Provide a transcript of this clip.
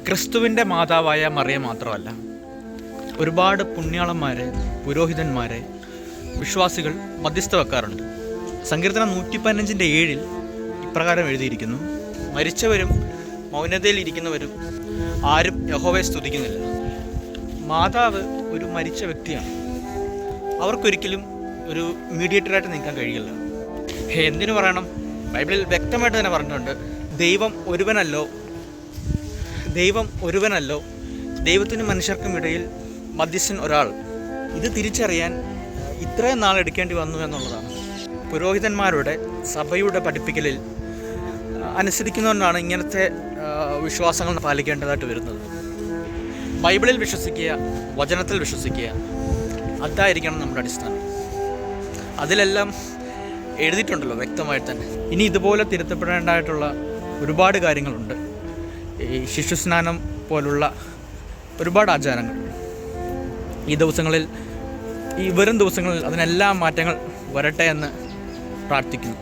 ക്രിസ്തുവിൻ്റെ മാതാവായ മറിയം മാത്രമല്ല, ഒരുപാട് പുണ്യാളന്മാരെ, പുരോഹിതന്മാരെ വിശ്വാസികൾ മധ്യസ്ഥ വെക്കാറുണ്ട്. സങ്കീർത്തനം 115:7 ഇപ്രകാരം എഴുതിയിരിക്കുന്നു: മരിച്ചവരും മൗനതയിൽ ഇരിക്കുന്നവരും ആരും യഹോവയെ സ്തുതിക്കുന്നില്ല. മാതാവ് ഒരു മരിച്ച വ്യക്തിയാണ്. അവർക്കൊരിക്കലും ഒരു മീഡിയേറ്ററായിട്ട് നിൽക്കാൻ കഴിയില്ല. എന്തിനു പറയണം? ബൈബിളിൽ വ്യക്തമായിട്ട് തന്നെ പറഞ്ഞിട്ടുണ്ട്, ദൈവം ഒരുവനല്ലോ, ദൈവത്തിനും മനുഷ്യർക്കും ഇടയിൽ മധ്യസ്ഥൻ ഒരാൾ. ഇത് തിരിച്ചറിയാൻ ഇത്രയും നാൾ എടുക്കേണ്ടി വന്നു എന്നുള്ളതാണ്. പുരോഹിതന്മാരുടെ സഭയുടെ പഠിപ്പിക്കലിൽ അനുസരിക്കുന്നതുകൊണ്ടാണ് ഇങ്ങനത്തെ വിശ്വാസങ്ങൾ പാലിക്കേണ്ടതായിട്ട് വരുന്നത്. ബൈബിളിൽ വിശ്വസിക്കുക, വചനത്തിൽ വിശ്വസിക്കുക, അതായിരിക്കണം നമ്മുടെ അടിസ്ഥാനം. അതിലെല്ലാം എഴുതിയിട്ടുണ്ടല്ലോ വ്യക്തമായിട്ട് തന്നെ. ഇനി ഇതുപോലെ തിരുത്തപ്പെടേണ്ടതായിട്ടുള്ള ഒരുപാട് കാര്യങ്ങളുണ്ട്. ഈ ശിശുസ്നാനം പോലുള്ള ഒരുപാട് ആചാരങ്ങൾ ഈ വരും ദിവസങ്ങളിൽ അതിനെല്ലാം മാറ്റങ്ങൾ വരട്ടെ എന്ന് പ്രാർത്ഥിക്കുന്നു.